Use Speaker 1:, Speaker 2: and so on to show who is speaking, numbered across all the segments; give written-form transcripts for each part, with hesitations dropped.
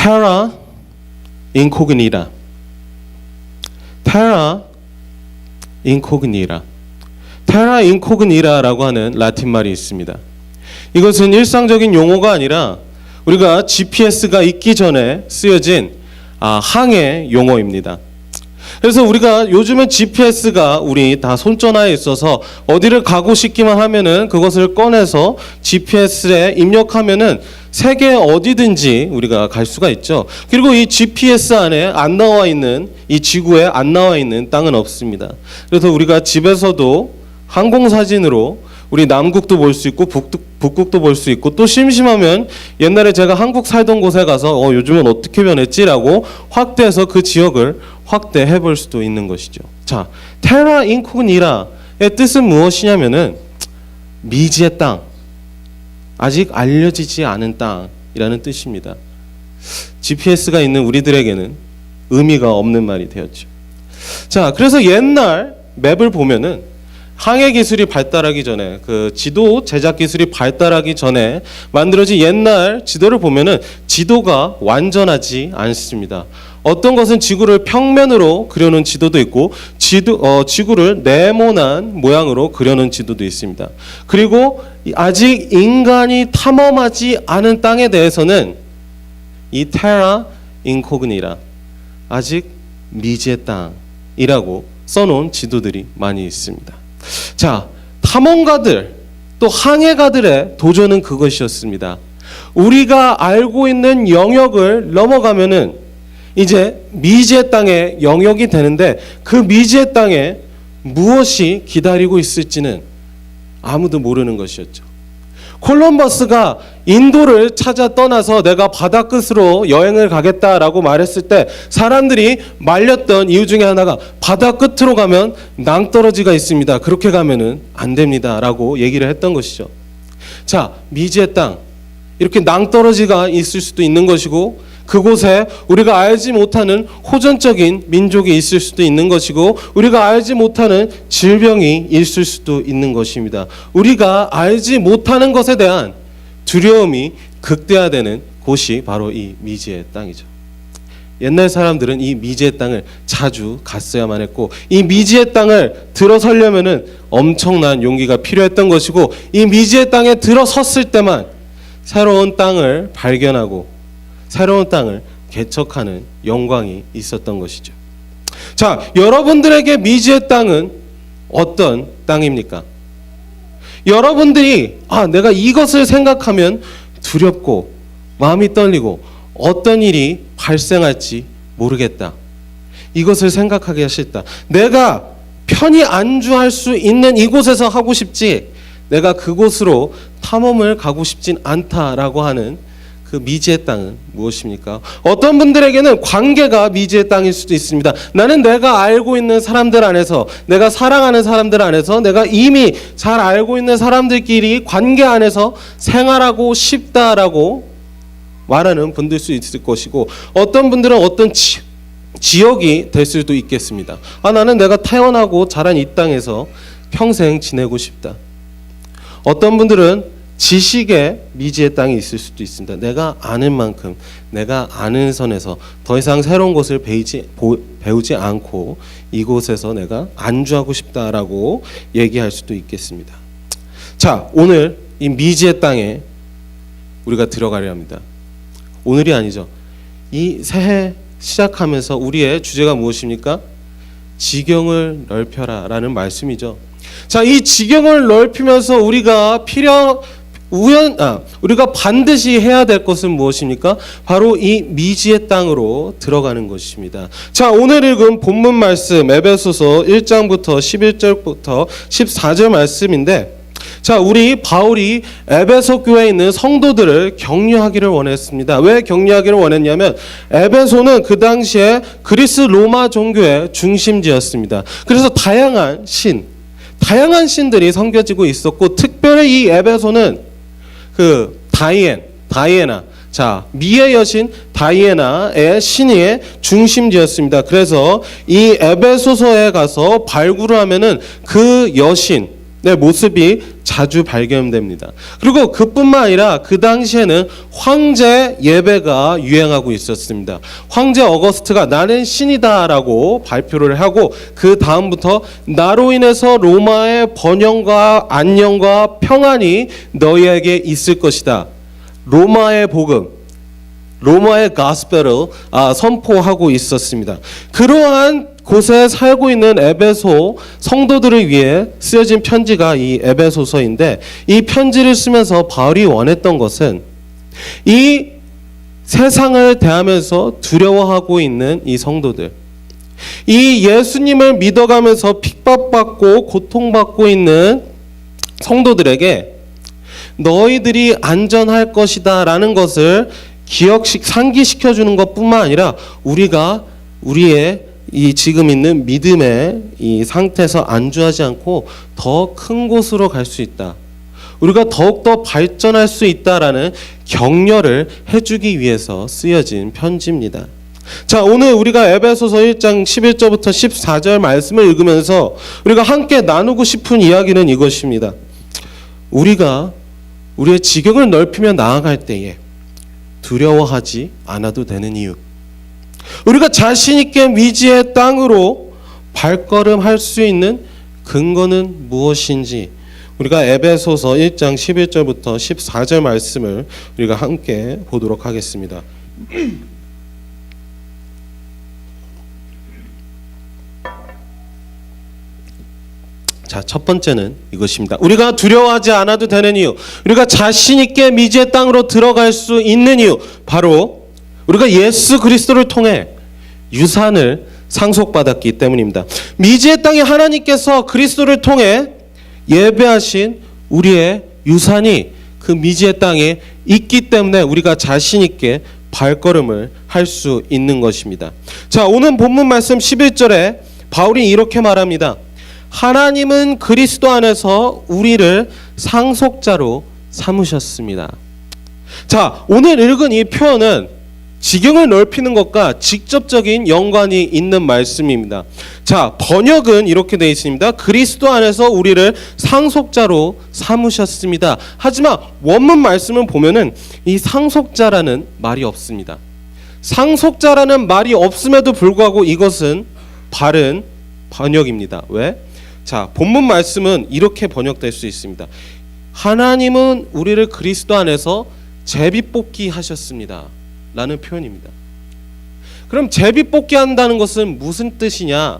Speaker 1: terra incognita. terra incognita. terra incognita라고 하는 라틴 말이 있습니다. 이것은 일상적인 용어가 아니라 우리가 GPS가 있기 전에 쓰여진 항해 용어입니다. 그래서 우리가 요즘은 GPS가 우리 다 손전화에 있어서 어디를 가고 싶기만 하면은 그것을 꺼내서 GPS에 입력하면은 세계 어디든지 우리가 갈 수가 있죠. 그리고 이 GPS 안에 안 나와 있는, 이 지구에 안 나와 있는 땅은 없습니다. 그래서 우리가 집에서도 항공사진으로 우리 남극도 볼 수 있고 북극도 볼 수 있고, 또 심심하면 옛날에 제가 한국 살던 곳에 가서 요즘은 어떻게 변했지라고 확대해서 그 지역을 확대해 볼 수도 있는 것이죠. 자, 테라 인코그니타의 뜻은 무엇이냐면은 미지의 땅, 아직 알려지지 않은 땅이라는 뜻입니다. GPS가 있는 우리들에게는 의미가 없는 말이 되었죠. 자, 그래서 옛날 맵을 보면은 항해 기술이 발달하기 전에, 그 지도 제작 기술이 발달하기 전에 만들어진 옛날 지도를 보면은 지도가 완전하지 않습니다. 어떤 것은 지구를 평면으로 그려놓은 지도도 있고, 지구를 네모난 모양으로 그려놓은 지도도 있습니다. 그리고 아직 인간이 탐험하지 않은 땅에 대해서는 이 테라 인코그니타, 아직 미지의 땅이라고 써놓은 지도들이 많이 있습니다. 자, 탐험가들 또 항해가들의 도전은 그것이었습니다. 우리가 알고 있는 영역을 넘어가면은 이제 미지의 땅의 영역이 되는데, 그 미지의 땅에 무엇이 기다리고 있을지는 아무도 모르는 것이었죠. 콜럼버스가 인도를 찾아 떠나서 내가 바다 끝으로 여행을 가겠다라고 말했을 때 사람들이 말렸던 이유 중에 하나가, 바다 끝으로 가면 낭떠러지가 있습니다. 그렇게 가면은 안 됩니다. 라고 얘기를 했던 것이죠. 자, 미지의 땅, 이렇게 낭떠러지가 있을 수도 있는 것이고, 그곳에 우리가 알지 못하는 호전적인 민족이 있을 수도 있는 것이고, 우리가 알지 못하는 질병이 있을 수도 있는 것입니다. 우리가 알지 못하는 것에 대한 두려움이 극대화되는 곳이 바로 이 미지의 땅이죠. 옛날 사람들은 이 미지의 땅을 자주 갔어야만 했고, 이 미지의 땅을 들어서려면은 엄청난 용기가 필요했던 것이고, 이 미지의 땅에 들어섰을 때만 새로운 땅을 발견하고 새로운 땅을 개척하는 영광이 있었던 것이죠. 자, 여러분들에게 미지의 땅은 어떤 땅입니까? 여러분들이 내가 이것을 생각하면 두렵고 마음이 떨리고 어떤 일이 발생할지 모르겠다, 이것을 생각하기 싫다, 내가 편히 안주할 수 있는 이곳에서 하고 싶지 내가 그곳으로 탐험을 가고 싶진 않다라고 하는 그 미지의 땅은 무엇입니까? 어떤 분들에게는 관계가 미지의 땅일 수도 있습니다. 나는 내가 알고 있는 사람들 안에서, 내가 사랑하는 사람들 안에서, 내가 이미 잘 알고 있는 사람들끼리 관계 안에서 생활하고 싶다라고 말하는 분들 수 있을 것이고, 어떤 분들은 어떤 지역이 될 수도 있겠습니다. 나는 내가 태어나고 자란 이 땅에서 평생 지내고 싶다. 어떤 분들은 지식의 미지의 땅이 있을 수도 있습니다. 내가 아는 만큼, 내가 아는 선에서 더 이상 새로운 것을 배우지 않고 이곳에서 내가 안주하고 싶다라고 얘기할 수도 있겠습니다. 자, 오늘 이 미지의 땅에 우리가 들어가려 합니다. 오늘이 아니죠. 이 새해 시작하면서 우리의 주제가 무엇입니까? 지경을 넓혀라 라는 말씀이죠. 자, 이 지경을 넓히면서 우리가 우리가 반드시 해야 될 것은 무엇입니까? 바로 이 미지의 땅으로 들어가는 것입니다. 자, 오늘 읽은 본문 말씀 에베소서 1장부터 11절부터 14절 말씀인데, 자, 우리 바울이 에베소 교회에 있는 성도들을 격려하기를 원했습니다. 왜 격려하기를 원했냐면, 에베소는 그 당시에 그리스 로마 종교의 중심지였습니다. 그래서 다양한 신들이 섬겨지고 있었고, 특별히 이 에베소는 그 다이애나, 자, 미의 여신 다이애나의 신의 중심지였습니다. 그래서 이 에베소서에 가서 발굴을 하면은 그 여신, 모습이 자주 발견됩니다. 그리고 그뿐만 아니라 그 당시에는 황제 예배가 유행하고 있었습니다. 황제 어거스트가 나는 신이다라고 발표를 하고 그 다음부터 나로 인해서 로마의 번영과 안녕과 평안이 너희에게 있을 것이다. 로마의 복음, 로마의 가스펠을 선포하고 있었습니다. 그러한 곳에 살고 있는 에베소 성도들을 위해 쓰여진 편지가 이 에베소서인데, 이 편지를 쓰면서 바울이 원했던 것은 이 세상을 대하면서 두려워하고 있는 이 성도들, 이 예수님을 믿어가면서 핍박받고 고통받고 있는 성도들에게 너희들이 안전할 것이다 라는 것을 상기시켜주는 것뿐만 아니라 우리가 우리의 이 지금 있는 믿음의 이 상태에서 안주하지 않고 더 큰 곳으로 갈 수 있다, 우리가 더욱더 발전할 수 있다라는 격려를 해주기 위해서 쓰여진 편지입니다. 자, 오늘 우리가 에베소서 1장 11절부터 14절 말씀을 읽으면서 우리가 함께 나누고 싶은 이야기는 이것입니다. 우리가 우리의 지경을 넓히며 나아갈 때에 두려워하지 않아도 되는 이유, 우리가 자신 있게 미지의 땅으로 발걸음할 수 있는 근거는 무엇인지 우리가 에베소서 1장 11절부터 14절 말씀을 우리가 함께 보도록 하겠습니다. 자, 첫 번째는 이것입니다. 우리가 두려워하지 않아도 되는 이유, 우리가 자신 있게 미지의 땅으로 들어갈 수 있는 이유, 바로 우리가 예수 그리스도를 통해 유산을 상속받았기 때문입니다. 미지의 땅에 하나님께서 그리스도를 통해 예배하신 우리의 유산이 그 미지의 땅에 있기 때문에 우리가 자신 있게 발걸음을 할 수 있는 것입니다. 자, 오늘 본문 말씀 11절에 바울이 이렇게 말합니다. 하나님은 그리스도 안에서 우리를 상속자로 삼으셨습니다. 자, 오늘 읽은 이 표현은 지경을 넓히는 것과 직접적인 연관이 있는 말씀입니다. 자, 번역은 이렇게 되어 있습니다. 그리스도 안에서 우리를 상속자로 삼으셨습니다. 하지만 원문 말씀을 보면은 이 상속자라는 말이 없습니다. 상속자라는 말이 없음에도 불구하고 이것은 바른 번역입니다. 왜? 자, 본문 말씀은 이렇게 번역될 수 있습니다. 하나님은 우리를 그리스도 안에서 제비뽑기 하셨습니다 라는 표현입니다. 그럼 제비뽑기 한다는 것은 무슨 뜻이냐?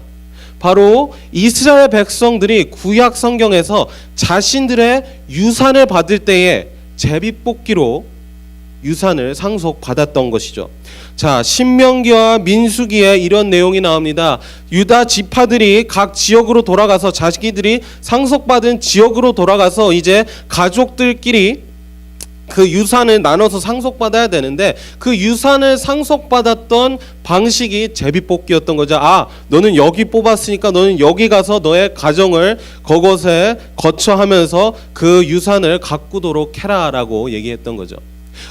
Speaker 1: 바로 이스라엘 백성들이 구약 성경에서 자신들의 유산을 받을 때에 제비뽑기로 유산을 상속받았던 것이죠. 자, 신명기와 민수기에 이런 내용이 나옵니다. 유다 지파들이 각 지역으로 돌아가서 자기들이 상속받은 지역으로 돌아가서 이제 가족들끼리 그 유산을 나눠서 상속받아야 되는데, 그 유산을 상속받았던 방식이 제비뽑기였던 거죠. 아, 너는 여기 뽑았으니까 너는 여기 가서 너의 가정을 그것에 거처하면서 그 유산을 가꾸도록 해라라고 얘기했던 거죠.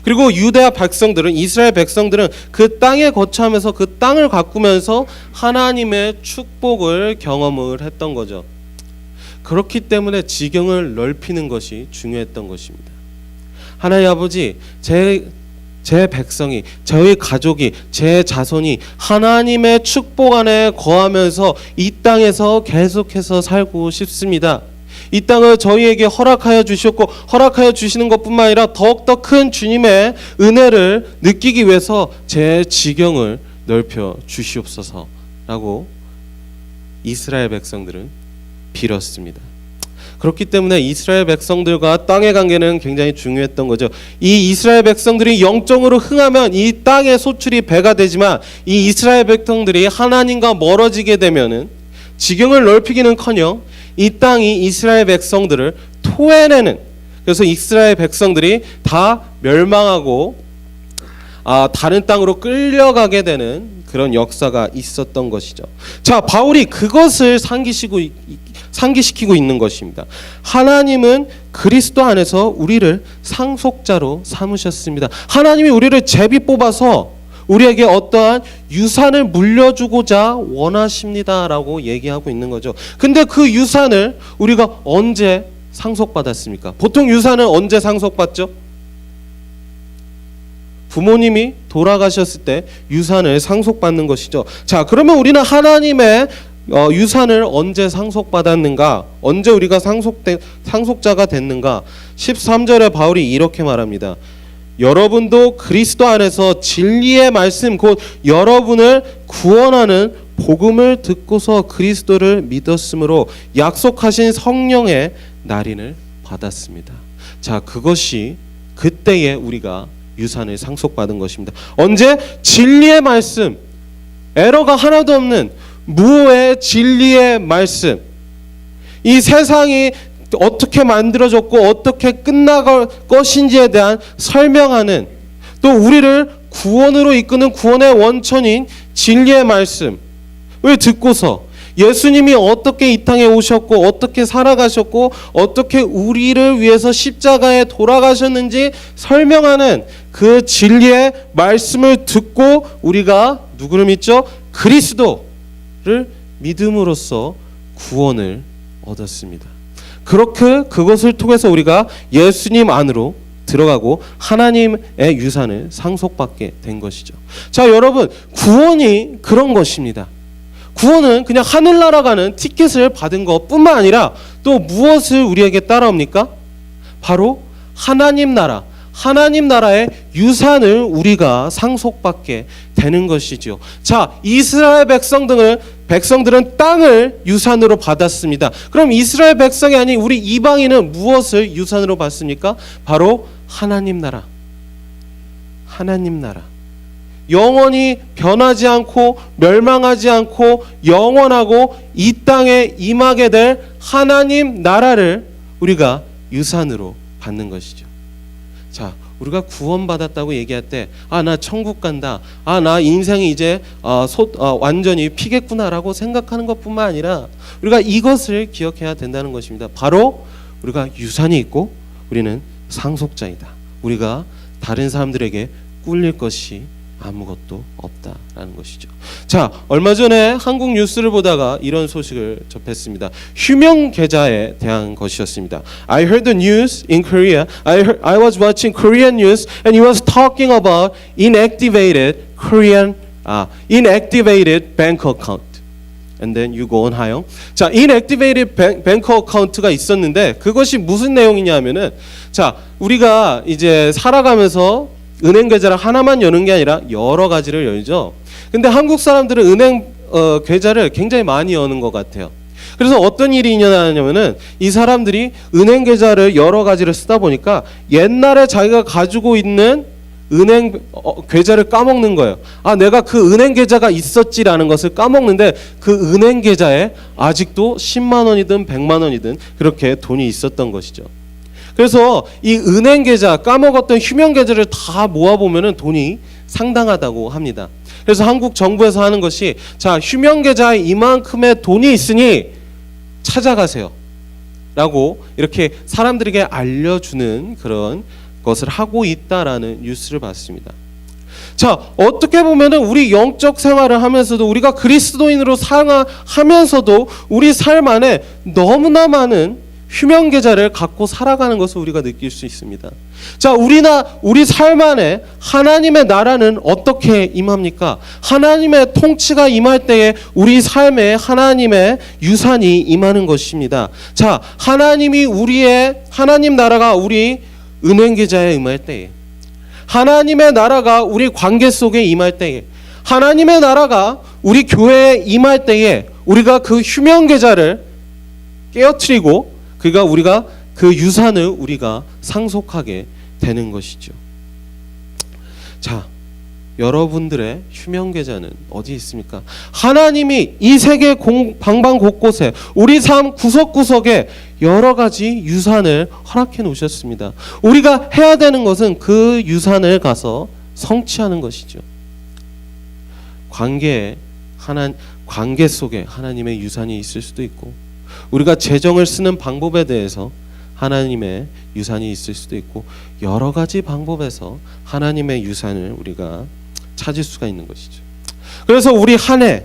Speaker 1: 그리고 유대 백성들은, 이스라엘 백성들은 그 땅에 거처하면서 그 땅을 가꾸면서 하나님의 축복을 경험을 했던 거죠. 그렇기 때문에 지경을 넓히는 것이 중요했던 것입니다. 하나님 아버지, 제 백성이, 저희 가족이, 제 자손이 하나님의 축복 안에 거하면서 이 땅에서 계속해서 살고 싶습니다. 이 땅을 저희에게 허락하여 주셨고, 허락하여 주시는 것뿐만 아니라 더욱더 큰 주님의 은혜를 느끼기 위해서 제 지경을 넓혀 주시옵소서라고 이스라엘 백성들은 빌었습니다. 그렇기 때문에 이스라엘 백성들과 땅의 관계는 굉장히 중요했던 거죠. 이 이스라엘 백성들이 영적으로 흥하면 이 땅의 소출이 배가 되지만, 이 이스라엘 백성들이 하나님과 멀어지게 되면은 지경을 넓히기는커녕 이 땅이 이스라엘 백성들을 토해내는, 그래서 이스라엘 백성들이 다 멸망하고 다른 땅으로 끌려가게 되는 그런 역사가 있었던 것이죠. 자, 바울이 그것을 상기시키고 있는 것입니다. 하나님은 그리스도 안에서 우리를 상속자로 삼으셨습니다. 하나님이 우리를 제비 뽑아서 우리에게 어떠한 유산을 물려주고자 원하십니다라고 얘기하고 있는 거죠. 근데 그 유산을 우리가 언제 상속받았습니까? 보통 유산은 언제 상속받죠? 부모님이 돌아가셨을 때 유산을 상속받는 것이죠. 자, 그러면 우리는 하나님의 유산을 언제 상속받았는가? 언제 우리가 상속자가 됐는가? 13절에 바울이 이렇게 말합니다. 여러분도 그리스도 안에서 진리의 말씀 곧 여러분을 구원하는 복음을 듣고서 그리스도를 믿었으므로 약속하신 성령의 날인을 받았습니다. 자, 그것이 그때에 우리가 유산을 상속받은 것입니다. 언제? 진리의 말씀, 에러가 하나도 없는 무오의 진리의 말씀, 이 세상이 어떻게 만들어졌고 어떻게 끝나갈 것인지에 대한 설명하는, 또 우리를 구원으로 이끄는 구원의 원천인 진리의 말씀을 듣고서 예수님이 어떻게 이 땅에 오셨고 어떻게 살아가셨고 어떻게 우리를 위해서 십자가에 돌아가셨는지 설명하는 그 진리의 말씀을 듣고 우리가 누구를 믿죠? 그리스도를 믿음으로써 구원을 얻었습니다. 그렇게 그것을 통해서 우리가 예수님 안으로 들어가고 하나님의 유산을 상속받게 된 것이죠. 자, 여러분, 구원이 그런 것입니다. 구원은 그냥 하늘나라 가는 티켓을 받은 것뿐만 아니라 또 무엇을 우리에게 따라옵니까? 바로 하나님 나라, 하나님 나라의 유산을 우리가 상속받게 되는 것이죠. 자, 이스라엘 백성들은 땅을 유산으로 받았습니다. 그럼 이스라엘 백성이 아닌 우리 이방인은 무엇을 유산으로 받습니까? 바로 하나님 나라. 하나님 나라. 영원히 변하지 않고 멸망하지 않고 영원하고 이 땅에 임하게 될 하나님 나라를 우리가 유산으로 받는 것이죠. 자, 우리가 구원받았다고 얘기할 때 나 천국 간다, 나 인생이 이제 완전히 피겠구나라고 생각하는 것뿐만 아니라 우리가 이것을 기억해야 된다는 것입니다. 바로 우리가 유산이 있고 우리는 상속자이다. 우리가 다른 사람들에게 꿀릴 것이 아무것도 없다라는 것이죠. 자, 얼마 전에 한국 뉴스를 보다가 이런 소식을 접했습니다. 휴명 계좌에 대한 것이었습니다. I heard the news in Korea. I was watching Korean news and he was talking about inactivated bank account. And then you go on 하영. 자, inactivated bank account가 있었는데 그것이 무슨 내용이냐면은, 자, 우리가 이제 살아가면서 은행 계좌를 하나만 여는 게 아니라 여러 가지를 열죠. 근데 한국 사람들은 은행 계좌를 굉장히 많이 여는 것 같아요. 그래서 어떤 일이 있냐면은 이 사람들이 은행 계좌를 여러 가지를 쓰다 보니까 옛날에 자기가 가지고 있는 은행 계좌를 까먹는 거예요. 내가 그 은행 계좌가 있었지라는 것을 까먹는데 그 은행 계좌에 아직도 10만 원이든 100만 원이든 그렇게 돈이 있었던 것이죠. 그래서 이 은행 계좌, 까먹었던 휴명 계좌를 다 모아보면 돈이 상당하다고 합니다. 그래서 한국 정부에서 하는 것이, 자, 휴명 계좌에 이만큼의 돈이 있으니 찾아가세요 라고 이렇게 사람들에게 알려주는 그런 것을 하고 있다라는 뉴스를 봤습니다. 자, 어떻게 보면은 우리 영적 생활을 하면서도 우리가 그리스도인으로 살아가면서도 우리 삶 안에 너무나 많은 휴명 계좌를 갖고 살아가는 것을 우리가 느낄 수 있습니다. 자, 우리 삶 안에 하나님의 나라는 어떻게 임합니까? 하나님의 통치가 임할 때에 우리 삶에 하나님의 유산이 임하는 것입니다. 자, 하나님 나라가 우리 은행 계좌에 임할 때에, 하나님의 나라가 우리 관계 속에 임할 때에, 하나님의 나라가 우리 교회에 임할 때에 우리가 그 휴명 계좌를 깨어뜨리고 우리가 그 유산을 우리가 상속하게 되는 것이죠. 자, 여러분들의 휴명 계좌는 어디 있습니까? 하나님이 이 세계 방방 곳곳에 우리 삶 구석구석에 여러 가지 유산을 허락해 놓으셨습니다. 우리가 해야 되는 것은 그 유산을 가서 성취하는 것이죠. 관계 속에 하나님의 유산이 있을 수도 있고, 우리가 재정을 쓰는 방법에 대해서 하나님의 유산이 있을 수도 있고, 여러 가지 방법에서 하나님의 유산을 우리가 찾을 수가 있는 것이죠. 그래서 우리 한 해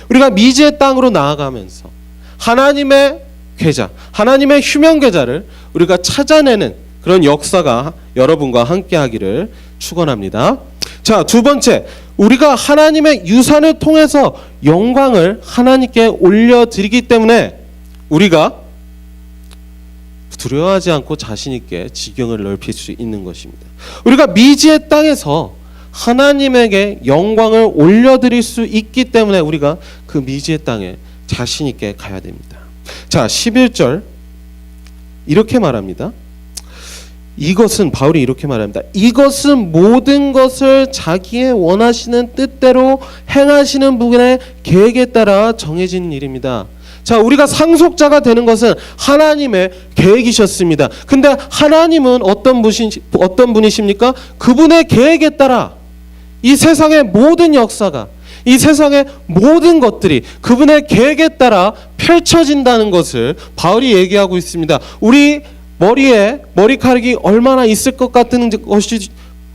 Speaker 1: 우리가 미지의 땅으로 나아가면서 하나님의 계좌, 하나님의 휴면 계좌를 우리가 찾아내는 그런 역사가 여러분과 함께 하기를 축원합니다. 자, 두 번째, 우리가 하나님의 유산을 통해서 영광을 하나님께 올려드리기 때문에 우리가 두려워하지 않고 자신 있게 지경을 넓힐 수 있는 것입니다. 우리가 미지의 땅에서 하나님에게 영광을 올려드릴 수 있기 때문에 우리가 그 미지의 땅에 자신 있게 가야 됩니다. 자, 11절 이렇게 말합니다. 이것은 바울이 이렇게 말합니다. 이것은 모든 것을 자기의 원하시는 뜻대로 행하시는 분의 계획에 따라 정해진 일입니다. 자, 우리가 상속자가 되는 것은 하나님의 계획이셨습니다. 근데 하나님은 어떤 분이십니까? 그분의 계획에 따라 이 세상의 모든 역사가, 이 세상의 모든 것들이 그분의 계획에 따라 펼쳐진다는 것을 바울이 얘기하고 있습니다. 우리 머리에 머리카락이 얼마나 있을 것 같은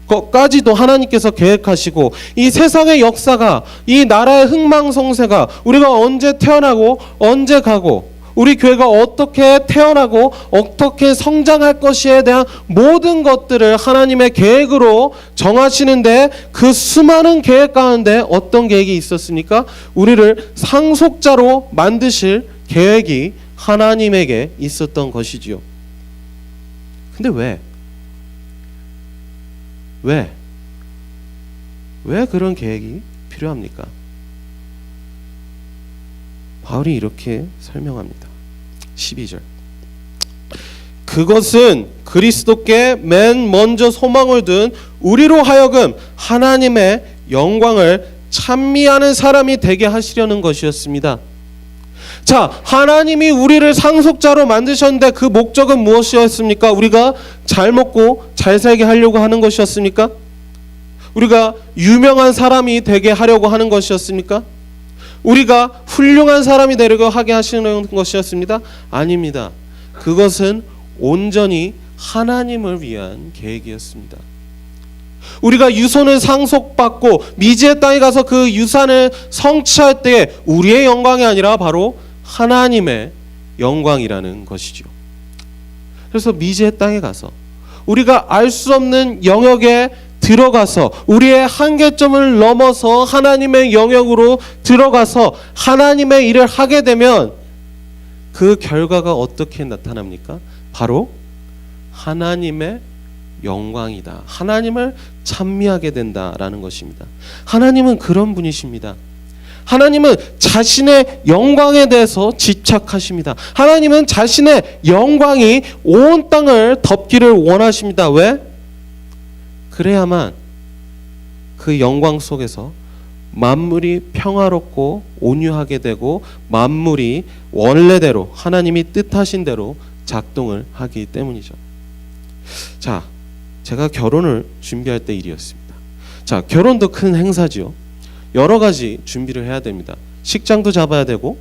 Speaker 1: 것까지도 하나님께서 계획하시고, 이 세상의 역사가, 이 나라의 흥망성쇠가, 우리가 언제 태어나고 언제 가고 우리 교회가 어떻게 태어나고 어떻게 성장할 것에 대한 모든 것들을 하나님의 계획으로 정하시는데, 그 수많은 계획 가운데 어떤 계획이 있었습니까? 우리를 상속자로 만드실 계획이 하나님에게 있었던 것이지요. 근데 왜 그런 계획이 필요합니까? 바울이 이렇게 설명합니다. 12절. 그것은 그리스도께 맨 먼저 소망을 둔 우리로 하여금 하나님의 영광을 찬미하는 사람이 되게 하시려는 것이었습니다. 자, 하나님이 우리를 상속자로 만드셨는데 그 목적은 무엇이었습니까? 우리가 잘 먹고 잘 살게 하려고 하는 것이었습니까? 우리가 유명한 사람이 되게 하려고 하는 것이었습니까? 우리가 훌륭한 사람이 되려고 하게 하시는 것이었습니다? 아닙니다. 그것은 온전히 하나님을 위한 계획이었습니다. 우리가 유손을 상속받고 미지의 땅에 가서 그 유산을 성취할 때 우리의 영광이 아니라 바로 하나님의 영광이라는 것이죠. 그래서 미지의 땅에 가서 우리가 알 수 없는 영역에 들어가서 우리의 한계점을 넘어서 하나님의 영역으로 들어가서 하나님의 일을 하게 되면 그 결과가 어떻게 나타납니까? 바로 하나님의 영광이다. 하나님을 찬미하게 된다라는 것입니다. 하나님은 그런 분이십니다. 하나님은 자신의 영광에 대해서 집착하십니다. 하나님은 자신의 영광이 온 땅을 덮기를 원하십니다. 왜? 그래야만 그 영광 속에서 만물이 평화롭고 온유하게 되고 만물이 원래대로 하나님이 뜻하신 대로 작동을 하기 때문이죠. 자, 제가 결혼을 준비할 때 일이었습니다. 자, 결혼도 큰 행사지요. 여러 가지 준비를 해야 됩니다. 식장도 잡아야 되고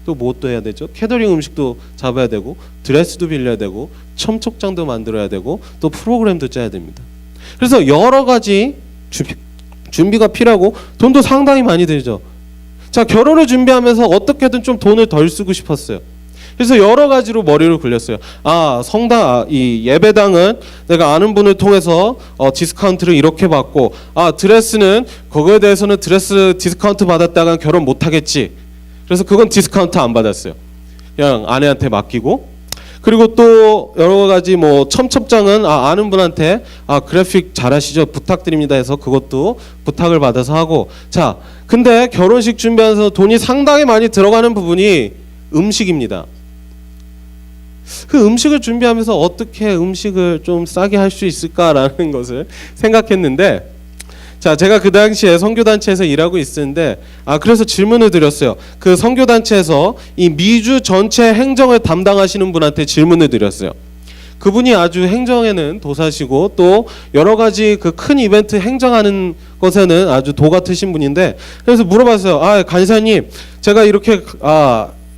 Speaker 1: 또 무엇도 해야 되죠. 캐터링 음식도 잡아야 되고 드레스도 빌려야 되고 첨촉장도 만들어야 되고 또 프로그램도 짜야 됩니다. 그래서 여러 가지 준비가 필요하고 돈도 상당히 많이 들죠. 자, 결혼을 준비하면서 어떻게든 좀 돈을 덜 쓰고 싶었어요. 그래서 여러 가지로 머리를 굴렸어요. 이 예배당은 내가 아는 분을 통해서 디스카운트를 이렇게 받고, 드레스는 그거에 대해서는 드레스 디스카운트 받았다간 결혼 못 하겠지. 그래서 그건 디스카운트 안 받았어요. 그냥 아내한테 맡기고, 그리고 또 여러 가지 첨첩장은 아는 분한테 그래픽 잘하시죠, 부탁드립니다 해서 그것도 부탁을 받아서 하고. 자, 근데 결혼식 준비하면서 돈이 상당히 많이 들어가는 부분이 음식입니다. 그 음식을 준비하면서 어떻게 음식을 좀 싸게 할 수 있을까라는 것을 생각했는데, 자, 제가 그 당시에 선교단체에서 일하고 있었는데, 그래서 질문을 드렸어요. 그 선교단체에서 이 미주 전체 행정을 담당하시는 분한테 질문을 드렸어요. 그분이 아주 행정에는 도사시고 또 여러 가지 그 큰 이벤트 행정하는 것에는 아주 도 같으신 분인데, 그래서 물어봤어요. 간사님, 제가 이렇게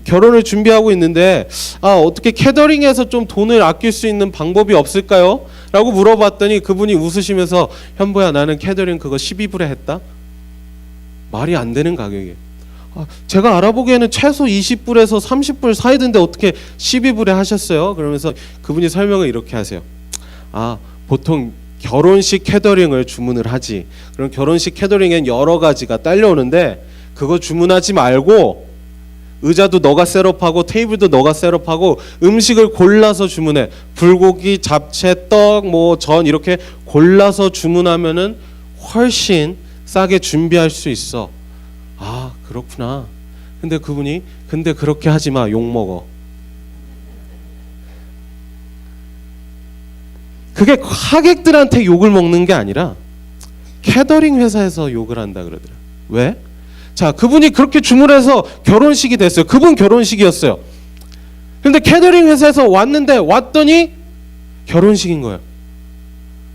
Speaker 1: 결혼을 준비하고 있는데 어떻게 캐터링에서 좀 돈을 아낄 수 있는 방법이 없을까요? 라고 물어봤더니 그분이 웃으시면서 현보야 나는 캐터링 그거 12불에 했다? 말이 안 되는 가격이에요. 제가 알아보기에는 최소 20불에서 30불 사이던데 어떻게 12불에 하셨어요? 그러면서 그분이 설명을 이렇게 하세요. 보통 결혼식 캐터링을 주문을 하지. 그럼 결혼식 캐터링엔 여러 가지가 딸려오는데 그거 주문하지 말고 의자도 너가 셋업하고 테이블도 너가 셋업하고 음식을 골라서 주문해. 불고기, 잡채, 떡, 전 이렇게 골라서 주문하면은 훨씬 싸게 준비할 수 있어. 그렇구나. 근데 그분이 근데 그렇게 하지 마. 욕 먹어. 그게 하객들한테 욕을 먹는 게 아니라 캐터링 회사에서 욕을 한다 그러더라고요. 왜? 자, 그분이 그렇게 주문해서 결혼식이 됐어요. 그분 결혼식이었어요. 근데 캐터링 회사에서 왔더니 결혼식인 거예요.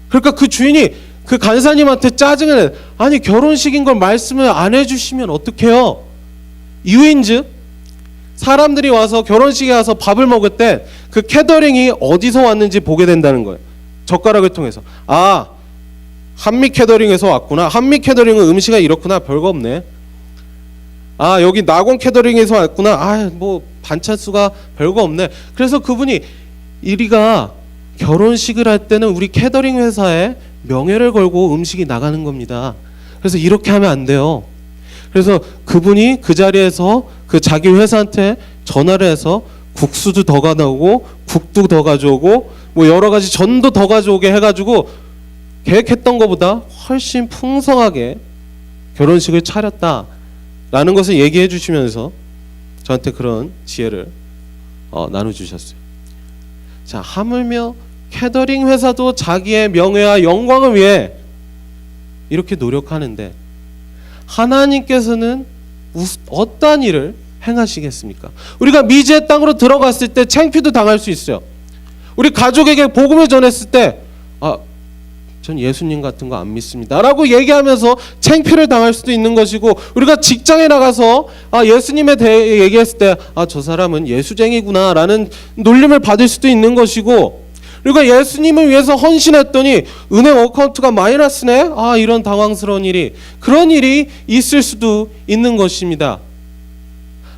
Speaker 1: 그러니까 그 주인이 그 간사님한테 짜증을 내. 아니 결혼식인 걸 말씀을 안 해주시면 어떡해요? 이유인즉 사람들이 와서 결혼식에 와서 밥을 먹을 때 그 캐터링이 어디서 왔는지 보게 된다는 거예요. 젓가락을 통해서. 한미 캐터링에서 왔구나. 한미 캐터링은 음식이 이렇구나. 별거 없네. 여기 낙원 캐터링에서 왔구나. 반찬수가 별거 없네. 그래서 그분이 이리가 결혼식을 할 때는 우리 캐터링 회사에 명예를 걸고 음식이 나가는 겁니다. 그래서 이렇게 하면 안 돼요. 그래서 그분이 그 자리에서 그 자기 회사한테 전화를 해서 국수도 더 가져오고 국도 더 가져오고 여러 가지 전도 더 가져오게 해가지고 계획했던 것보다 훨씬 풍성하게 결혼식을 차렸다라는 것을 얘기해 주시면서 저한테 그런 지혜를 나눠주셨어요. 자, 하물며 캐터링 회사도 자기의 명예와 영광을 위해 이렇게 노력하는데 하나님께서는 어떠한 일을 행하시겠습니까? 우리가 미지의 땅으로 들어갔을 때 창피도 당할 수 있어요. 우리 가족에게 복음을 전했을 때 전 예수님 같은 거 안 믿습니다 라고 얘기하면서 창피를 당할 수도 있는 것이고, 우리가 직장에 나가서 예수님에 대해 얘기했을 때 저 사람은 예수쟁이구나 라는 놀림을 받을 수도 있는 것이고, 우리가 예수님을 위해서 헌신했더니 은행 어카운트가 마이너스네? 이런 당황스러운 일이, 그런 일이 있을 수도 있는 것입니다.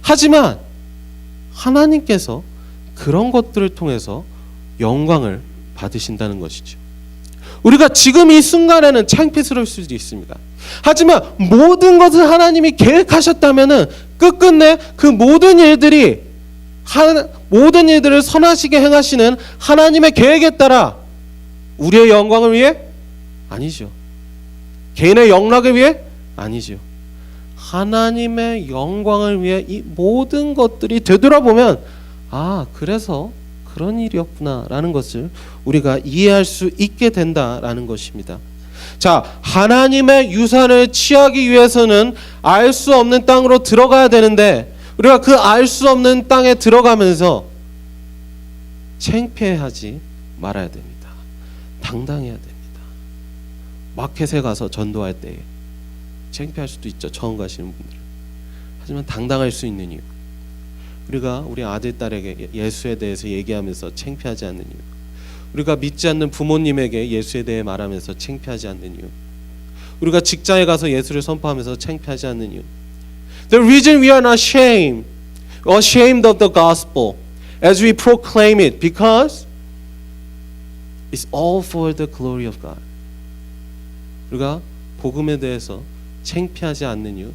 Speaker 1: 하지만 하나님께서 그런 것들을 통해서 영광을 받으신다는 것이죠. 우리가 지금 이 순간에는 창피스러울 수도 있습니다. 하지만 모든 것을 하나님이 계획하셨다면은 끝끝내 그 모든 일들을 선하시게 행하시는 하나님의 계획에 따라 우리의 영광을 위해? 아니죠. 개인의 영락을 위해? 아니죠. 하나님의 영광을 위해 이 모든 것들이 되돌아보면 그래서 그런 일이었구나 라는 것을 우리가 이해할 수 있게 된다라는 것입니다. 자, 하나님의 유산을 취하기 위해서는 알 수 없는 땅으로 들어가야 되는데, 우리가 그 알 수 없는 땅에 들어가면서 창피해하지 말아야 됩니다. 당당해야 됩니다. 마켓에 가서 전도할 때 창피할 수도 있죠, 처음 가시는 분들은. 하지만 당당할 수 있는 이유, 우리가 우리 아들, 딸에게 예수에 대해서 얘기하면서 창피하지 않는 이유, 우리가 믿지 않는 부모님에게 예수에 대해 말하면서 창피하지 않는 이유, 우리가 직장에 가서 예수를 선포하면서 창피하지 않는 이유. The reason we are not ashamed of the gospel as we proclaim it, because it's all for the glory of God. 우리가 복음에 대해서 창피하지 않는 이유,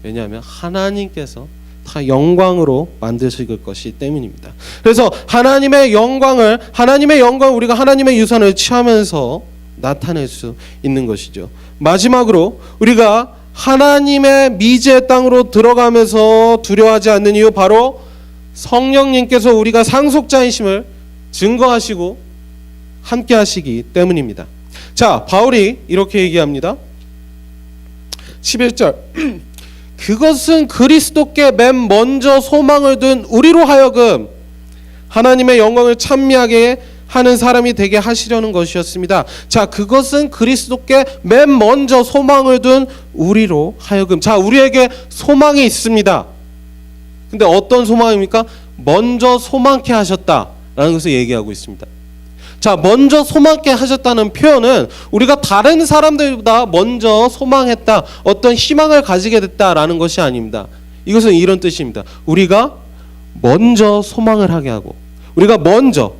Speaker 1: 왜냐하면 하나님께서 다 영광으로 만드실 것이 때문입니다. 그래서 하나님의 영광을 우리가 하나님의 유산을 취하면서 나타낼 수 있는 것이죠. 마지막으로 우리가 하나님의 미지의 땅으로 들어가면서 두려워하지 않는 이유, 바로 성령님께서 우리가 상속자이심을 증거하시고 함께 하시기 때문입니다. 자, 바울이 이렇게 얘기합니다. 11절 그것은 그리스도께 맨 먼저 소망을 둔 우리로 하여금 하나님의 영광을 찬미하게 하는 사람이 되게 하시려는 것이었습니다. 자, 그것은 그리스도께 맨 먼저 소망을 둔 우리로 하여금. 자, 우리에게 소망이 있습니다. 근데 어떤 소망입니까? 먼저 소망케 하셨다라는 것을 얘기하고 있습니다. 자, 먼저 소망케 하셨다는 표현은 우리가 다른 사람들보다 먼저 소망했다, 어떤 희망을 가지게 됐다라는 것이 아닙니다. 이것은 이런 뜻입니다. 우리가 먼저 소망을 하게 하고, 우리가 먼저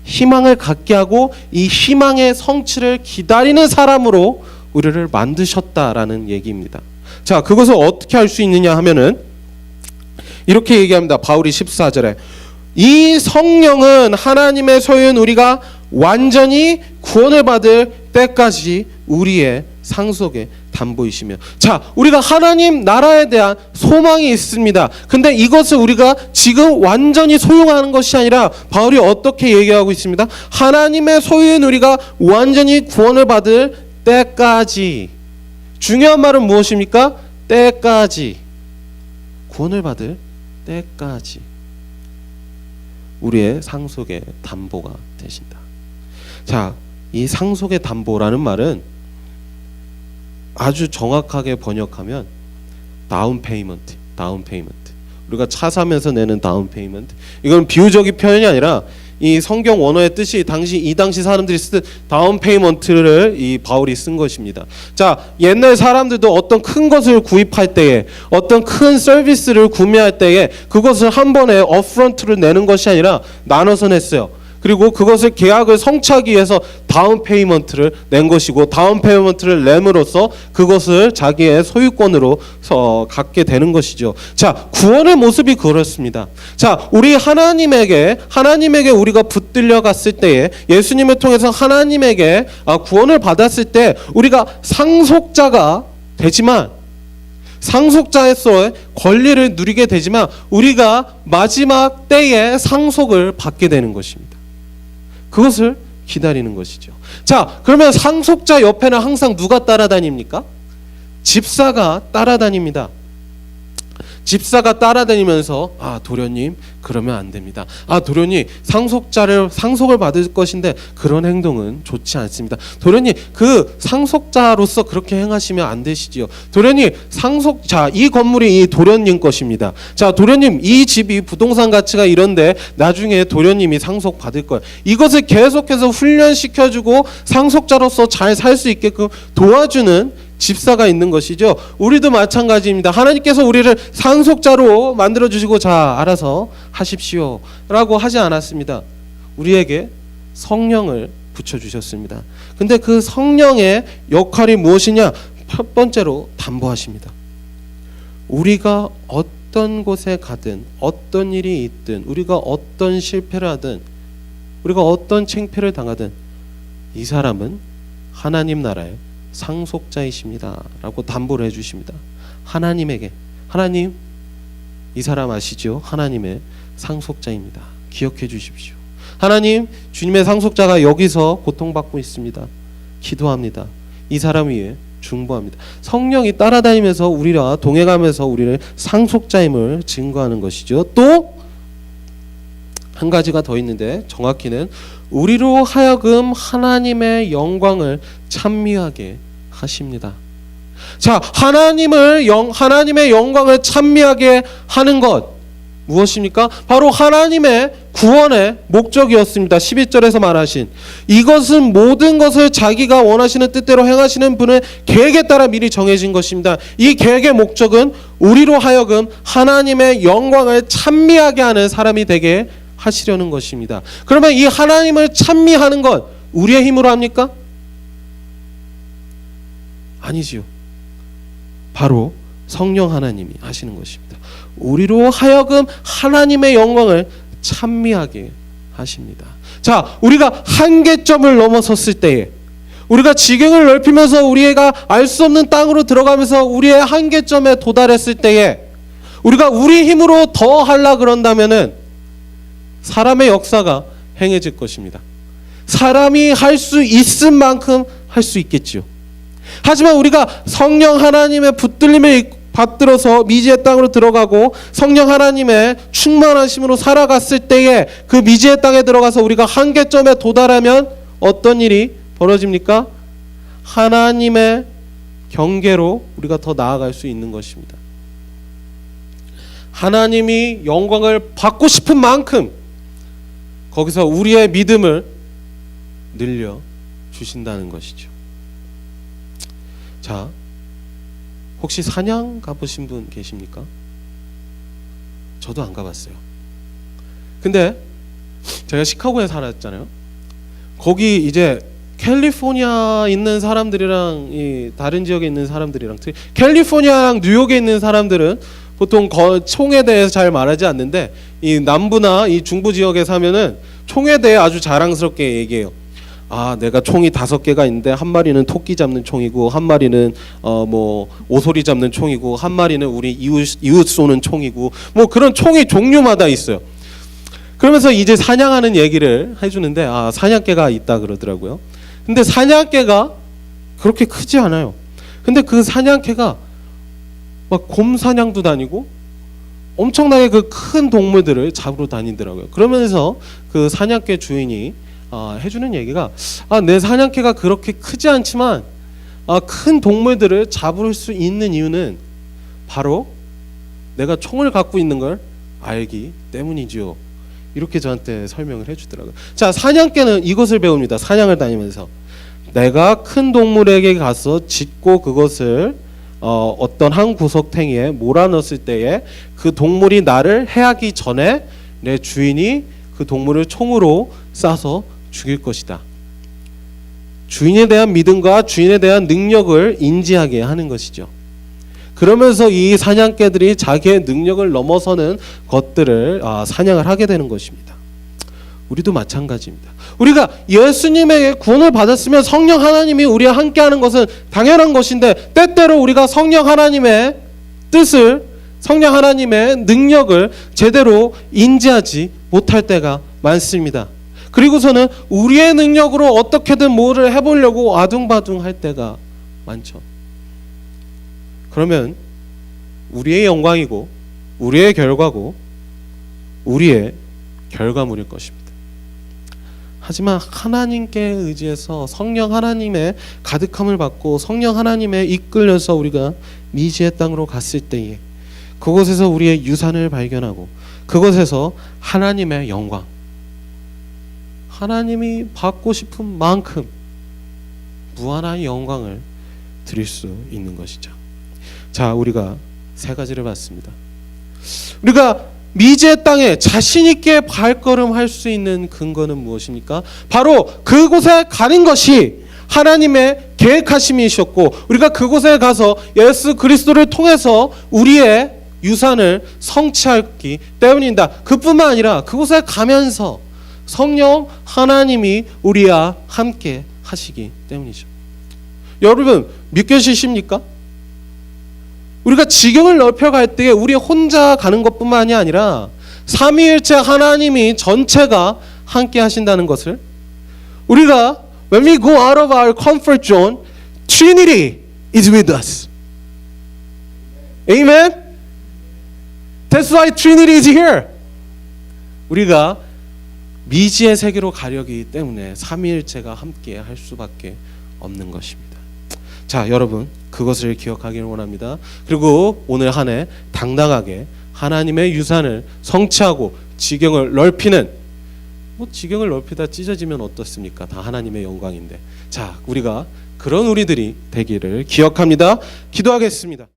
Speaker 1: 희망을 갖게 하고, 이 희망의 성취를 기다리는 사람으로 우리를 만드셨다라는 얘기입니다. 자, 그것을 어떻게 할 수 있느냐 하면은 이렇게 얘기합니다. 바울이 14절에 이 성령은 하나님의 소유인 우리가 완전히 구원을 받을 때까지 우리의 상속의 담보이시며. 자, 우리가 하나님 나라에 대한 소망이 있습니다. 근데 이것을 우리가 지금 완전히 소유하는 것이 아니라 바울이 어떻게 얘기하고 있습니다? 하나님의 소유인 우리가 완전히 구원을 받을 때까지. 중요한 말은 무엇입니까? 때까지. 구원을 받을 때까지 우리의 상속의 담보가 되신다. 자, 이 상속의 담보라는 말은 아주 정확하게 번역하면 다운 페이먼트. 우리가 차 사면서 내는 다운 페이먼트. 이건 비유적인 표현이 아니라 이 성경 원어의 뜻이 이 당시 사람들이 쓰던 다운 페이먼트를 이 바울이 쓴 것입니다. 자, 옛날 사람들도 어떤 큰 것을 구입할 때에, 어떤 큰 서비스를 구매할 때에 그것을 한 번에 업프런트를 내는 것이 아니라 나눠서 냈어요. 그리고 그것을 계약을 성취하기 위해서 다운 페이먼트를 낸 것이고, 다운 페이먼트를 냄으로써 그것을 자기의 소유권으로 갖게 되는 것이죠. 자, 구원의 모습이 그렇습니다. 자, 우리 하나님에게 우리가 붙들려 갔을 때에, 예수님을 통해서 하나님에게 구원을 받았을 때 우리가 상속자가 되지만, 상속자에서의 권리를 누리게 되지만 우리가 마지막 때에 상속을 받게 되는 것입니다. 그것을 기다리는 것이죠. 자, 그러면 상속자 옆에는 항상 누가 따라다닙니까? 집사가 따라다닙니다. 집사가 따라다니면서 도련님 그러면 안 됩니다. 도련님 상속을 받을 것인데 그런 행동은 좋지 않습니다. 도련님 그 상속자로서 그렇게 행하시면 안 되시지요. 도련님 이 건물이 이 도련님 것입니다. 자, 도련님 이 집이 부동산 가치가 이런데 나중에 도련님이 상속 받을 거예요. 이것을 계속해서 훈련시켜주고 상속자로서 잘 살 수 있게끔 도와주는 집사가 있는 것이죠. 우리도 마찬가지입니다. 하나님께서 우리를 상속자로 만들어주시고 자, 알아서 하십시오 라고 하지 않았습니다. 우리에게 성령을 붙여주셨습니다. 근데 그 성령의 역할이 무엇이냐? 첫 번째로 담보하십니다. 우리가 어떤 곳에 가든, 어떤 일이 있든, 우리가 어떤 실패를 하든, 우리가 어떤 창피를 당하든 이 사람은 하나님 나라에 상속자이십니다 라고 담보를 해주십니다. 하나님에게, 하나님 이 사람 아시죠? 하나님의 상속자입니다. 기억해 주십시오. 하나님, 주님의 상속자가 여기서 고통받고 있습니다. 기도합니다. 이 사람 위에 중보합니다. 성령이 따라다니면서 우리와 동행하면서 우리를 상속자임을 증거하는 것이죠. 또 한 가지가 더 있는데 정확히는 우리로 하여금 하나님의 영광을 찬미하게 하십니다. 자, 하나님의 영광을 찬미하게 하는 것 무엇입니까? 바로 하나님의 구원의 목적이었습니다. 11절에서 말하신 이것은 모든 것을 자기가 원하시는 뜻대로 행하시는 분의 계획에 따라 미리 정해진 것입니다. 이 계획의 목적은 우리로 하여금 하나님의 영광을 찬미하게 하는 사람이 되게 하시려는 것입니다. 그러면 이 하나님을 찬미하는 것 우리의 힘으로 합니까? 아니지요. 바로 성령 하나님이 하시는 것입니다. 우리로 하여금 하나님의 영광을 찬미하게 하십니다. 자, 우리가 한계점을 넘어섰을 때에, 우리가 지경을 넓히면서 우리가 알 수 없는 땅으로 들어가면서 우리의 한계점에 도달했을 때에 우리가 우리 힘으로 더 하려 그런다면은 사람의 역사가 행해질 것입니다. 사람이 할 수 있을 만큼 할 수 있겠지요. 하지만 우리가 성령 하나님의 붙들림을 받들어서 미지의 땅으로 들어가고 성령 하나님의 충만하심으로 살아갔을 때에 그 미지의 땅에 들어가서 우리가 한계점에 도달하면 어떤 일이 벌어집니까? 하나님의 경계로 우리가 더 나아갈 수 있는 것입니다. 하나님이 영광을 받고 싶은 만큼 거기서 우리의 믿음을 늘려 주신다는 것이죠. 자, 혹시 사냥 가보신 분 계십니까? 저도 안 가봤어요. 근데 제가 시카고에 살았잖아요. 거기 이제 캘리포니아 있는 사람들이랑 이 다른 지역에 있는 사람들이랑 캘리포니아랑 뉴욕에 있는 사람들은 보통 총에 대해서 잘 말하지 않는데 이 남부나 이 중부 지역에 사면은 총에 대해 아주 자랑스럽게 얘기해요. 아, 내가 총이 5개가 있는데 한 마리는 토끼 잡는 총이고 한 마리는 뭐 오소리 잡는 총이고 한 마리는 우리 이웃 쏘는 총이고 뭐 그런 총이 종류마다 있어요. 그러면서 이제 사냥하는 얘기를 해주는데 아, 사냥개가 있다 그러더라고요. 근데 사냥개가 그렇게 크지 않아요. 근데 그 사냥개가 막 곰 사냥도 다니고 엄청나게 그 큰 동물들을 잡으러 다니더라고요. 그러면서 그 사냥개 주인이 해주는 얘기가 내 사냥개가 그렇게 크지 않지만 큰 동물들을 잡을 수 있는 이유는 바로 내가 총을 갖고 있는 걸 알기 때문이지요. 이렇게 저한테 설명을 해주더라고요. 자, 사냥개는 이것을 배웁니다. 사냥을 다니면서 내가 큰 동물에게 가서 짖고 그것을 어떤 한 구석탱이에 몰아넣었을 때에 그 동물이 나를 해하기 전에 내 주인이 그 동물을 총으로 쏴서 죽일 것이다. 주인에 대한 믿음과 주인에 대한 능력을 인지하게 하는 것이죠. 그러면서 이 사냥개들이 자기의 능력을 넘어서는 것들을 사냥을 하게 되는 것입니다. 우리도 마찬가지입니다. 우리가 예수님에게 구원을 받았으면 성령 하나님이 우리와 함께하는 것은 당연한 것인데 때때로 우리가 성령 하나님의 뜻을, 성령 하나님의 능력을 제대로 인지하지 못할 때가 많습니다. 그리고서는 우리의 능력으로 어떻게든 뭐를 해보려고 아둥바둥 할 때가 많죠. 그러면 우리의 영광이고 우리의 결과고 우리의 결과물일 것입니다. 하지만 하나님께 의지해서 성령 하나님의 가득함을 받고 성령 하나님에 이끌려서 우리가 미지의 땅으로 갔을 때에 그곳에서 우리의 유산을 발견하고 그곳에서 하나님의 영광, 하나님이 받고 싶은 만큼 무한한 영광을 드릴 수 있는 것이죠. 자, 우리가 3가지를 봤습니다. 우리가 미지의 땅에 자신 있게 발걸음할 수 있는 근거는 무엇입니까? 바로 그곳에 가는 것이 하나님의 계획하심이셨고 우리가 그곳에 가서 예수 그리스도를 통해서 우리의 유산을 성취하기 때문이다. 그뿐만 아니라 그곳에 가면서 성령 하나님이 우리와 함께 하시기 때문이죠. 여러분 믿겨지십니까? 우리가 지경을 넓혀갈 때에 우리 혼자 가는 것뿐만이 아니라 삼위일체 하나님이 전체가 함께 하신다는 것을 우리가 when we go out of our comfort zone, Trinity is with us. Amen? That's why Trinity is here. 우리가 미지의 세계로 가려기 때문에 삼위일체가 함께 할 수밖에 없는 것입니다. 자, 여러분 그것을 기억하기를 원합니다. 그리고 오늘 한 해 당당하게 하나님의 유산을 성취하고 지경을 넓히는 지경을 넓히다 찢어지면 어떻습니까? 다 하나님의 영광인데. 자, 우리가 그런 우리들이 되기를 기억합니다. 기도하겠습니다.